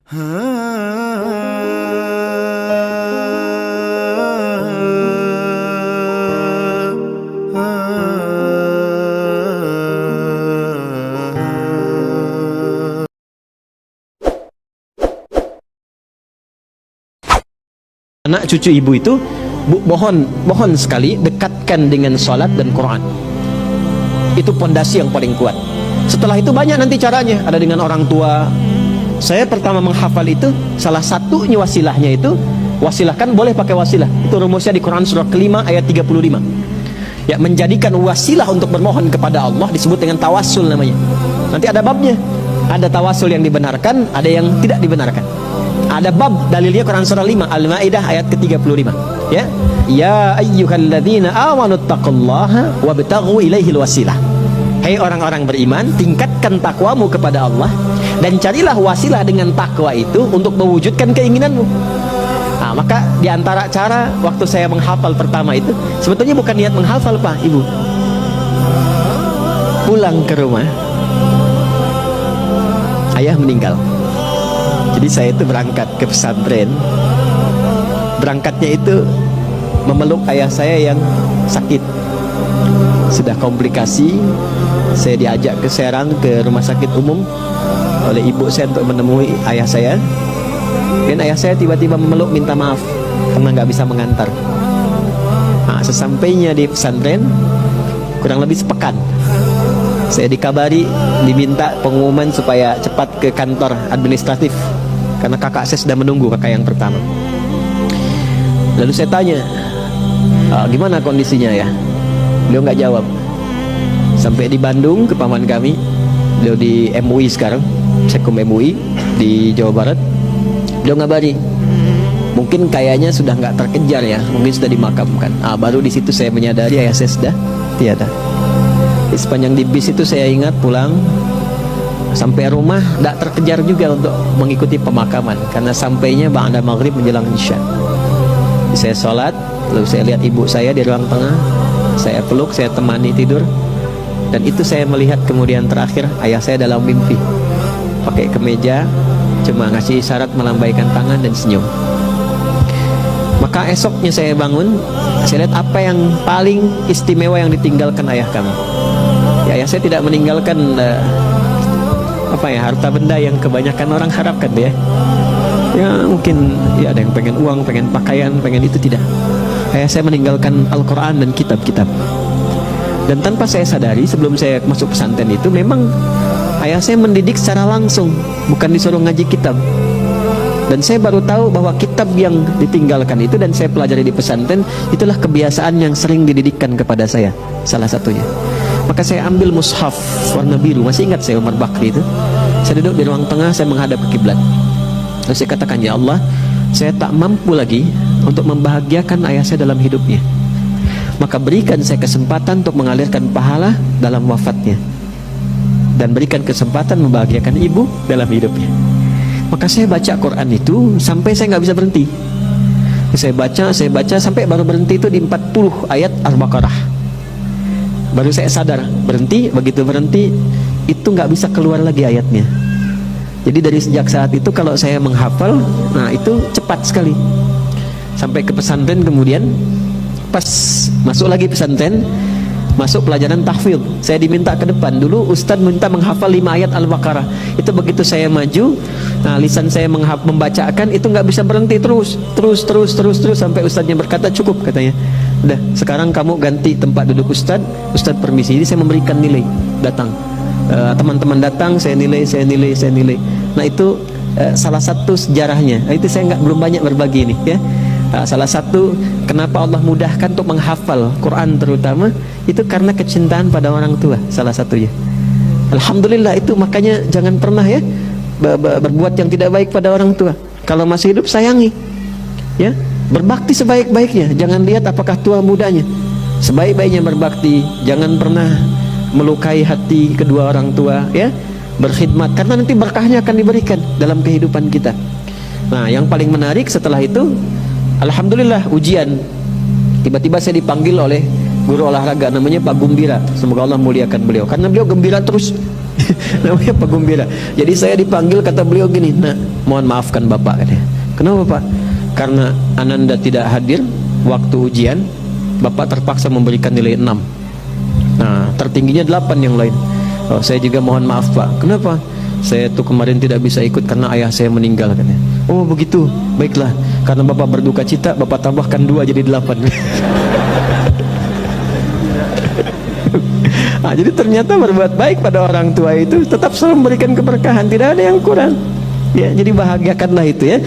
Anak cucu ibu itu mohon sekali dekatkan dengan sholat dan Quran. Itu pondasi yang paling kuat. Setelah itu banyak nanti caranya. Ada dengan orang tua. Saya pertama menghafal itu, salah satunya wasilahnya itu, wasilah kan boleh pakai wasilah. Itu rumusnya di Quran surah kelima ayat 35. Ya, menjadikan wasilah untuk bermohon kepada Allah disebut dengan tawassul namanya. Nanti ada babnya. Ada tawassul yang dibenarkan, ada yang tidak dibenarkan. Ada bab dalilnya Quran surah 5 Al-Maidah ayat ke-35. Ya. Ya ayyuhalladzina amanu taqullaha wabtaghu ilaihil wasilah. Hai orang-orang beriman, tingkatkan takwamu kepada Allah dan carilah wasilah dengan takwa itu untuk mewujudkan keinginanmu. Nah, maka diantara cara waktu saya menghafal pertama itu, sebetulnya bukan niat menghafal Pak, Ibu. Pulang ke rumah, ayah meninggal. Jadi saya itu berangkat ke pesantren. Berangkatnya itu memeluk ayah saya yang sakit, sudah komplikasi. Saya diajak ke Serang, ke rumah sakit umum oleh ibu saya untuk menemui ayah saya. Dan ayah saya tiba-tiba memeluk minta maaf karena nggak bisa mengantar. Nah, sesampainya di pesantren, kurang lebih sepekan, saya dikabari diminta pengumuman supaya cepat ke kantor administratif karena kakak saya sedang menunggu, kakak yang pertama. Lalu saya tanya, gimana kondisinya ya? Beliau nggak jawab. Sampai di Bandung ke paman kami, beliau di MUI sekarang, Sekum MUI di Jawa Barat. Beliau ngabari, mungkin kayaknya sudah nggak terkejar ya, mungkin sudah dimakamkan. Baru di situ saya menyadari ayah saya sudah tiada. Sepanjang di bis itu saya ingat pulang sampai rumah tidak terkejar juga untuk mengikuti pemakaman karena sampainya ba'da maghrib menjelang isya. Saya sholat, lalu saya lihat ibu saya di ruang tengah, saya peluk, saya temani tidur, dan itu saya melihat kemudian terakhir ayah saya dalam mimpi pakai kemeja, cuma ngasih isyarat melambaikan tangan dan senyum. Maka esoknya saya bangun, saya lihat apa yang paling istimewa yang ditinggalkan ayah kami. Ya, ayah saya tidak meninggalkan harta benda yang kebanyakan orang harapkan ya. Ya mungkin ya ada yang pengen uang, pengen pakaian, pengen itu, tidak. Ayah saya meninggalkan Al-Quran dan kitab-kitab. Dan tanpa saya sadari sebelum saya masuk pesantren itu memang ayah saya mendidik secara langsung, bukan disuruh ngaji kitab. Dan saya baru tahu bahwa kitab yang ditinggalkan itu dan saya pelajari di pesantren itulah kebiasaan yang sering dididikkan kepada saya, salah satunya. Maka saya ambil mushaf warna biru, masih ingat saya Umar Bakri itu. Saya duduk di ruang tengah, saya menghadap ke kiblat. Lalu saya katakan, ya Allah, saya tak mampu lagi untuk membahagiakan ayah saya dalam hidupnya. Maka berikan saya kesempatan untuk mengalirkan pahala dalam wafatnya, dan berikan kesempatan membahagiakan ibu dalam hidupnya. Maka saya baca Quran itu sampai saya nggak bisa berhenti. Saya baca sampai baru berhenti itu di 40 ayat Al-Baqarah. Baru saya sadar, berhenti. Begitu berhenti itu nggak bisa keluar lagi ayatnya. Jadi dari sejak saat itu kalau saya menghafal, nah itu cepat sekali. Sampai ke pesantren, kemudian pas masuk lagi pesantren, masuk pelajaran tahfidz, saya diminta ke depan. Dulu Ustadz minta menghafal 5 ayat Al-Baqarah. Itu begitu saya maju, nah lisan saya membacakan itu nggak bisa berhenti, terus sampai Ustadznya berkata cukup, katanya. Udah, sekarang kamu ganti tempat duduk Ustadz permisi. Jadi saya memberikan nilai, datang teman-teman datang, saya nilai. Nah itu salah satu sejarahnya. Nah, itu saya belum banyak berbagi ini ya. Salah satu kenapa Allah mudahkan untuk menghafal Quran terutama itu karena kecintaan pada orang tua, salah satunya. Alhamdulillah itu, makanya jangan pernah ya berbuat yang tidak baik pada orang tua. Kalau masih hidup sayangi ya, berbakti sebaik-baiknya. Jangan lihat apakah tua mudanya, sebaik-baiknya berbakti. Jangan pernah melukai hati kedua orang tua ya, berkhidmat karena nanti berkahnya akan diberikan dalam kehidupan kita. Nah yang paling menarik setelah itu, alhamdulillah ujian. Tiba-tiba saya dipanggil oleh guru olahraga namanya Pak Gumbira, semoga Allah muliakan beliau karena beliau gembira terus. Namanya Pak Gumbira. Jadi saya dipanggil, kata beliau gini, nah mohon maafkan Bapak, katanya. Kenapa Pak? Karena Ananda tidak hadir waktu ujian, Bapak terpaksa memberikan nilai 6. Nah tertingginya 8 yang lain. Oh, saya juga mohon maaf Pak. Kenapa? Saya tuh kemarin tidak bisa ikut karena ayah saya meninggal, katanya. Oh begitu, baiklah. Karena Bapak berduka cita, Bapak tambahkan 2 jadi 8. Nah, jadi ternyata berbuat baik pada orang tua itu tetap selalu memberikan keberkahan, tidak ada yang kurang. Ya, jadi bahagiakanlah itu ya.